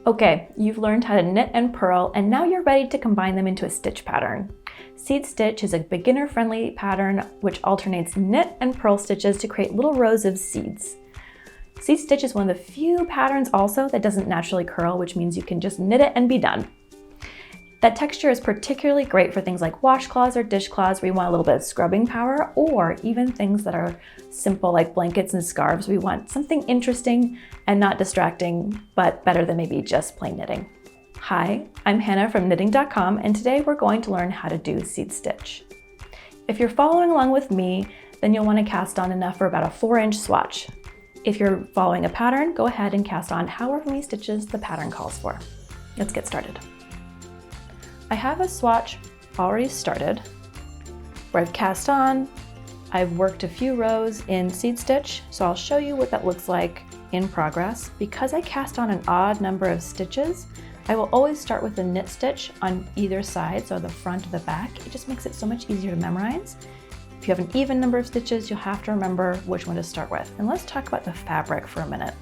Okay, you've learned how to knit and purl, and now you're ready to combine them into a stitch pattern. Seed stitch is a beginner-friendly pattern which alternates knit and purl stitches to create little rows of seeds. Seed stitch is one of the few patterns also that doesn't naturally curl, which means you can just knit it and be done. That texture is particularly great for things like washcloths or dishcloths where you want a little bit of scrubbing power, or even things that are simple like blankets and scarves. We want something interesting and not distracting, but better than maybe just plain knitting. Hi, I'm Hannah from knitting.com, and today we're going to learn how to do seed stitch. If you're following along with me, then you'll want to cast on enough for about a 4-inch swatch. If you're following a pattern, go ahead and cast on however many stitches the pattern calls for. Let's get started. I have a swatch already started where I've cast on. I've worked a few rows in seed stitch, so I'll show you what that looks like in progress. Because I cast on an odd number of stitches, I will always start with a knit stitch on either side, so the front or the back. It just makes it so much easier to memorize. If you have an even number of stitches, you'll have to remember which one to start with. And let's talk about the fabric for a minute.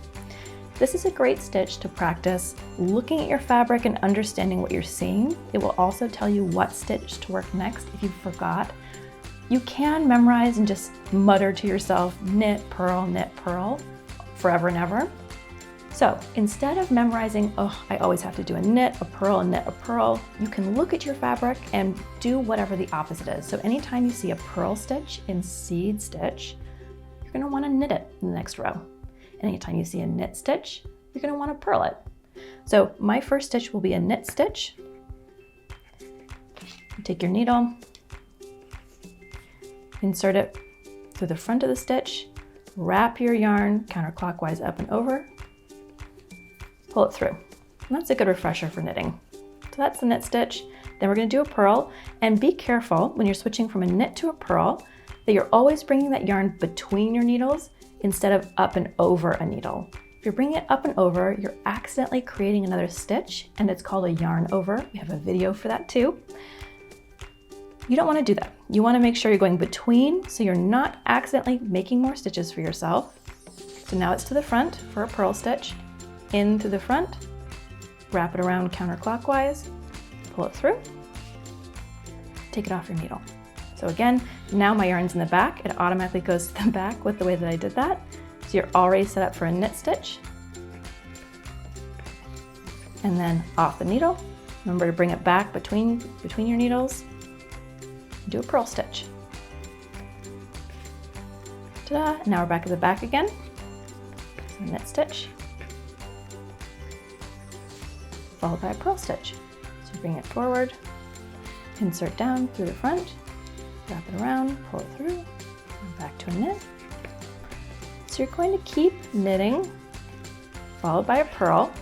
This is a great stitch to practice looking at your fabric and understanding what you're seeing. It will also tell you what stitch to work next if you forgot. You can memorize and just mutter to yourself, knit, purl, forever and ever. So instead of memorizing, oh, I always have to do a knit, a purl, a knit, a purl, you can look at your fabric and do whatever the opposite is. So anytime you see a purl stitch in seed stitch, you're gonna wanna knit it in the next row. Anytime you see a knit stitch, you're going to want to purl it. So my first stitch will be a knit stitch. You take your needle, insert it through the front of the stitch, wrap your yarn counterclockwise up and over, pull it through. And that's a good refresher for knitting. So that's the knit stitch. Then we're going to do a purl, and be careful when you're switching from a knit to a purl that you're always bringing that yarn between your needles instead of up and over a needle. If you're bringing it up and over, you're accidentally creating another stitch, and it's called a yarn over. We have a video for that too. You don't want to do that. You want to make sure you're going between so you're not accidentally making more stitches for yourself. So now it's to the front for a purl stitch, in through the front, wrap it around counterclockwise, pull it through, take it off your needle. So again, now my yarn's in the back, it automatically goes to the back with the way that I did that. So you're already set up for a knit stitch. And then off the needle. Remember to bring it back between your needles. Do a purl stitch. Ta-da! Now we're back at the back again. So knit stitch. Followed by a purl stitch. So bring it forward, insert down through the front, wrap it around, pull it through, and back to a knit. So you're going to keep knitting, followed by a purl,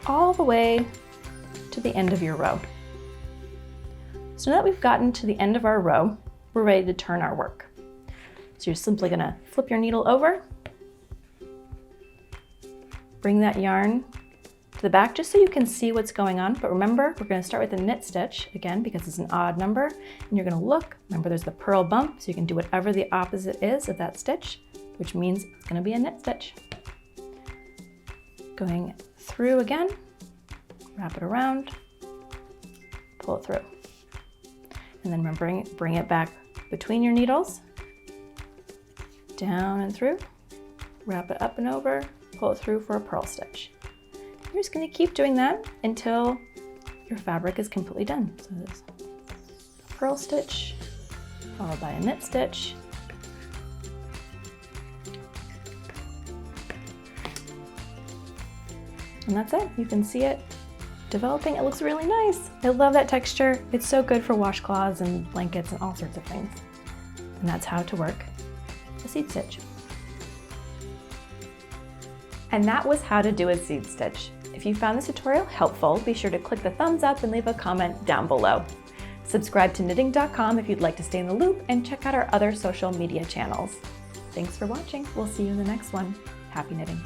all the way to the end of your row. So now that we've gotten to the end of our row, we're ready to turn our work. So you're simply going to flip your needle over, bring that yarn to the back just so you can see what's going on. But remember, we're going to start with a knit stitch again because it's an odd number, and you're going to look. Remember, there's the purl bump, so you can do whatever the opposite is of that stitch, which means it's going to be a knit stitch. Going through again, wrap it around, pull it through, and then remember, bring it back between your needles, down and through, wrap it up and over, pull it through for a purl stitch. You're just going to keep doing that until your fabric is completely done. So this purl stitch, followed by a knit stitch, and that's it. You can see it developing. It looks really nice. I love that texture. It's so good for washcloths and blankets and all sorts of things. And that's how to work a seed stitch. And that was how to do a seed stitch. If you found this tutorial helpful, be sure to click the thumbs up and leave a comment down below. Subscribe to knitting.com if you'd like to stay in the loop, and check out our other social media channels. Thanks for watching. We'll see you in the next one. Happy knitting.